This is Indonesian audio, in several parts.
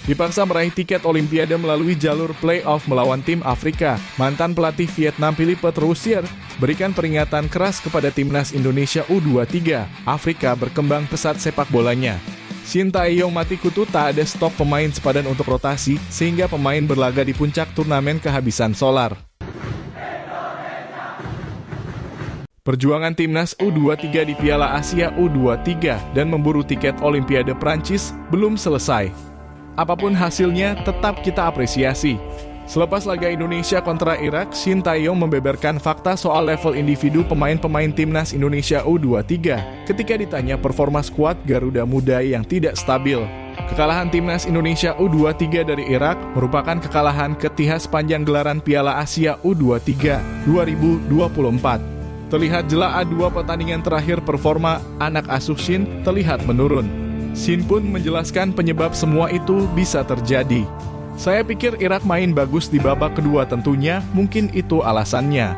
Dipaksa meraih tiket Olimpiade melalui jalur play-off melawan tim Afrika, mantan pelatih Vietnam Philippe Troussier berikan peringatan keras kepada timnas Indonesia U23. Afrika berkembang pesat sepak bolanya. Shin Tae-yong mati kutu tak ada stok pemain sepadan untuk rotasi, sehingga pemain berlaga di puncak turnamen kehabisan solar. Perjuangan timnas U23 di Piala Asia U23 dan memburu tiket Olimpiade Prancis belum selesai. Apapun hasilnya, tetap kita apresiasi. Selepas laga Indonesia kontra Irak, Shin Tae-yong membeberkan fakta soal level individu pemain-pemain timnas Indonesia U23 ketika ditanya performa skuad Garuda Muda yang tidak stabil. Kekalahan timnas Indonesia U23 dari Irak merupakan kekalahan ketiga sepanjang gelaran Piala Asia U23 2024. Terlihat jelas dua pertandingan terakhir performa anak asuh Shin terlihat menurun. Shin pun menjelaskan penyebab semua itu bisa terjadi. Saya pikir Irak main bagus di babak kedua, tentunya mungkin itu alasannya.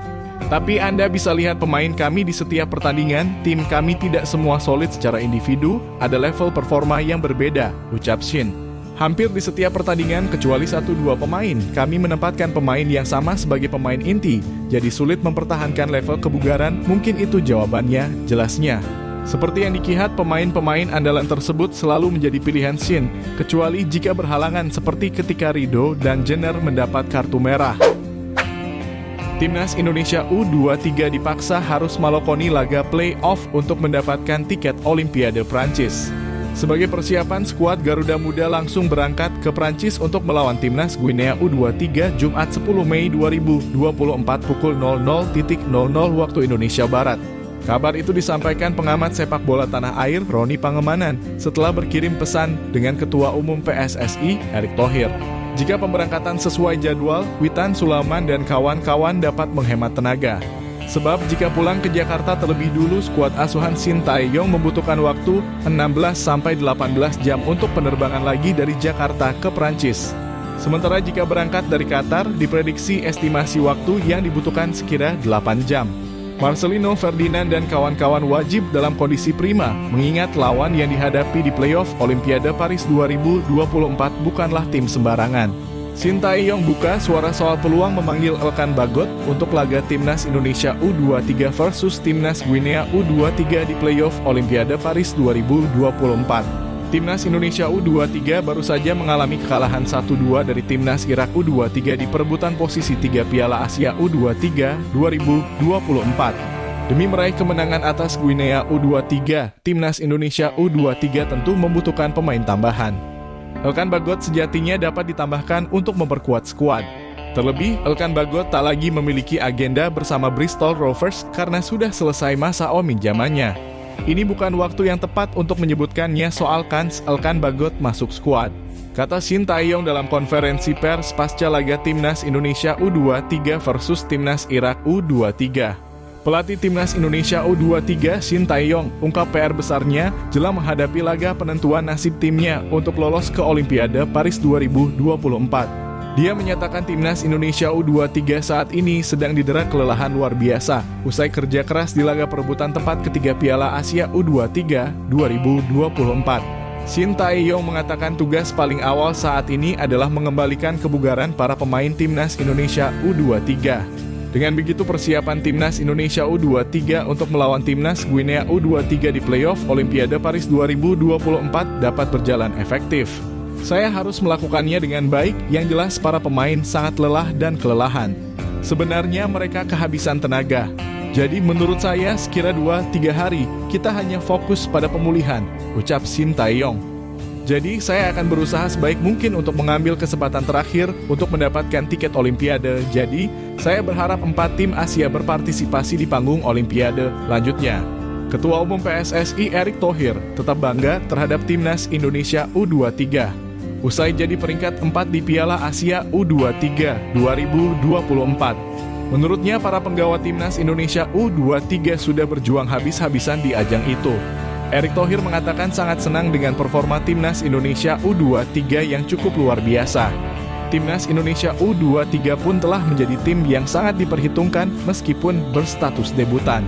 Tapi Anda bisa lihat pemain kami di setiap pertandingan, tim kami tidak semua solid secara individu, ada level performa yang berbeda, ucap Shin. Hampir di setiap pertandingan kecuali 1-2 pemain, kami menempatkan pemain yang sama sebagai pemain inti, jadi sulit mempertahankan level kebugaran, mungkin itu jawabannya, jelasnya. Seperti yang dikihat, pemain-pemain andalan tersebut selalu menjadi pilihan Shin, kecuali jika berhalangan seperti ketika Rido dan Jenner mendapat kartu merah. Timnas Indonesia U23 dipaksa harus melakoni laga play-off untuk mendapatkan tiket Olimpiade Prancis. Sebagai persiapan, skuad Garuda Muda langsung berangkat ke Prancis untuk melawan timnas Guinea U23 Jumat 10 Mei 2024 pukul 00.00 waktu Indonesia Barat. Kabar itu disampaikan pengamat sepak bola tanah air Roni Pangemanan setelah berkirim pesan dengan Ketua Umum PSSI Erick Thohir. Jika pemberangkatan sesuai jadwal, Witan Sulaiman dan kawan-kawan dapat menghemat tenaga. Sebab jika pulang ke Jakarta terlebih dulu, skuad asuhan Shin Tae-yong membutuhkan waktu 16-18 jam untuk penerbangan lagi dari Jakarta ke Prancis. Sementara jika berangkat dari Qatar, diprediksi estimasi waktu yang dibutuhkan sekira 8 jam. Marcelino Ferdinand dan kawan-kawan wajib dalam kondisi prima, mengingat lawan yang dihadapi di playoff Olimpiade Paris 2024 bukanlah tim sembarangan. Shin Tae-yong buka suara soal peluang memanggil Elkan Bagot untuk laga timnas Indonesia U23 versus timnas Guinea U23 di playoff Olimpiade Paris 2024. Timnas Indonesia U23 baru saja mengalami kekalahan 1-2 dari timnas Irak U23 di perebutan posisi 3 Piala Asia U23 2024. Demi meraih kemenangan atas Guinea U23, timnas Indonesia U23 tentu membutuhkan pemain tambahan. Elkan Bagot sejatinya dapat ditambahkan untuk memperkuat skuad. Terlebih, Elkan Bagot tak lagi memiliki agenda bersama Bristol Rovers karena sudah selesai masa zamannya. Ini bukan waktu yang tepat untuk menyebutkannya soal kans Elkan Bagot masuk skuad, kata Shin Tae-yong dalam konferensi pers pasca laga timnas Indonesia U23 versus timnas Irak U23. Pelatih timnas Indonesia U23 Shin Tae-yong ungkap PR besarnya jelang menghadapi laga penentuan nasib timnya untuk lolos ke Olimpiade Paris 2024. Dia menyatakan timnas Indonesia U23 saat ini sedang didera kelelahan luar biasa usai kerja keras di laga perebutan tempat ketiga Piala Asia U23 2024. Shin Tae-yong mengatakan tugas paling awal saat ini adalah mengembalikan kebugaran para pemain timnas Indonesia U23. Dengan begitu, persiapan timnas Indonesia U23 untuk melawan timnas Guinea U23 di playoff Olimpiade Paris 2024 dapat berjalan efektif. Saya harus melakukannya dengan baik, yang jelas para pemain sangat lelah dan kelelahan. Sebenarnya mereka kehabisan tenaga. Jadi menurut saya sekira 2-3 hari kita hanya fokus pada pemulihan, ucap Shin Tae-yong. Jadi saya akan berusaha sebaik mungkin untuk mengambil kesempatan terakhir untuk mendapatkan tiket Olimpiade. Jadi saya berharap 4 tim Asia berpartisipasi di panggung Olimpiade, lanjutnya. Ketua Umum PSSI Erick Thohir tetap bangga terhadap timnas Indonesia U23. Usai jadi peringkat 4 di Piala Asia U23 2024. Menurutnya, para penggawa timnas Indonesia U23 sudah berjuang habis-habisan di ajang itu. Erick Thohir mengatakan sangat senang dengan performa timnas Indonesia U23 yang cukup luar biasa. Timnas Indonesia U23 pun telah menjadi tim yang sangat diperhitungkan meskipun berstatus debutan.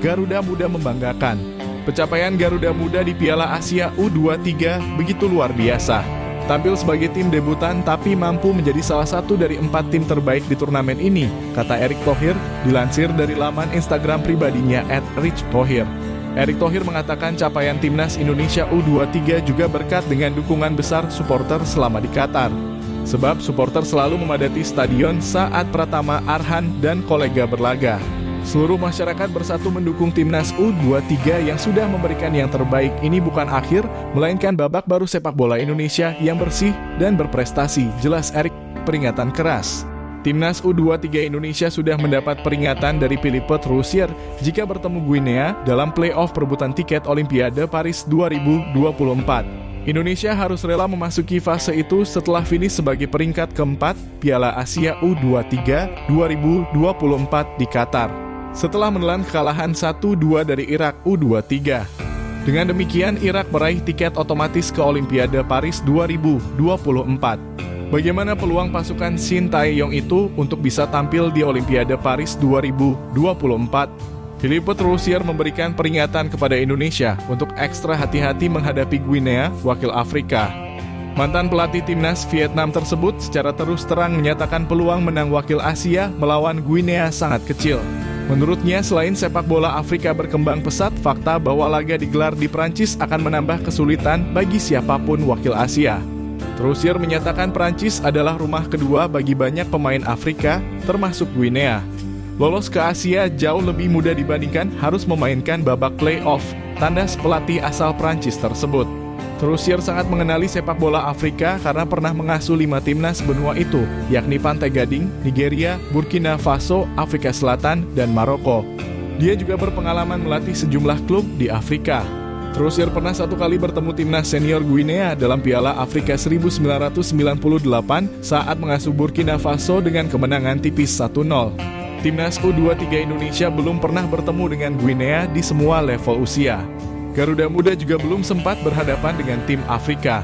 Garuda Muda membanggakan. Pencapaian Garuda Muda di Piala Asia U23 begitu luar biasa. Tampil sebagai tim debutan tapi mampu menjadi salah satu dari 4 tim terbaik di turnamen ini, kata Erick Thohir, dilansir dari laman Instagram pribadinya @richthohir. Erick Thohir mengatakan capaian timnas Indonesia U23 juga berkat dengan dukungan besar supporter selama di Qatar. Sebab supporter selalu memadati stadion saat Pratama Arhan dan kolega berlaga. Seluruh masyarakat bersatu mendukung timnas U23 yang sudah memberikan yang terbaik. Ini bukan akhir, melainkan babak baru sepak bola Indonesia yang bersih dan berprestasi, jelas Erick peringatan keras. Timnas U23 Indonesia sudah mendapat peringatan dari Philippe Troussier jika bertemu Guinea dalam play-off perebutan tiket Olimpiade Paris 2024. Indonesia harus rela memasuki fase itu setelah finish sebagai peringkat keempat Piala Asia U23 2024 di Qatar, setelah menelan kekalahan 1-2 dari Irak U23. Dengan demikian, Irak meraih tiket otomatis ke Olimpiade Paris 2024. Bagaimana peluang pasukan Shin Tae-yong itu untuk bisa tampil di Olimpiade Paris 2024? Philippe Troussier memberikan peringatan kepada Indonesia untuk ekstra hati-hati menghadapi Guinea, wakil Afrika. Mantan pelatih timnas Vietnam tersebut secara terus terang menyatakan peluang menang wakil Asia melawan Guinea sangat kecil. Menurutnya, selain sepak bola Afrika berkembang pesat, fakta bahwa laga digelar di Prancis akan menambah kesulitan bagi siapapun wakil Asia. Troussier menyatakan Prancis adalah rumah kedua bagi banyak pemain Afrika, termasuk Guinea. Lolos ke Asia jauh lebih mudah dibandingkan harus memainkan babak play-off, tandas pelatih asal Prancis tersebut. Troussier sangat mengenali sepak bola Afrika karena pernah mengasuh 5 timnas benua itu, yakni Pantai Gading, Nigeria, Burkina Faso, Afrika Selatan, dan Maroko. Dia juga berpengalaman melatih sejumlah klub di Afrika. Troussier pernah 1 kali bertemu timnas senior Guinea dalam Piala Afrika 1998 saat mengasuh Burkina Faso dengan kemenangan tipis 1-0. Timnas U23 Indonesia belum pernah bertemu dengan Guinea di semua level usia. Garuda Muda juga belum sempat berhadapan dengan tim Afrika.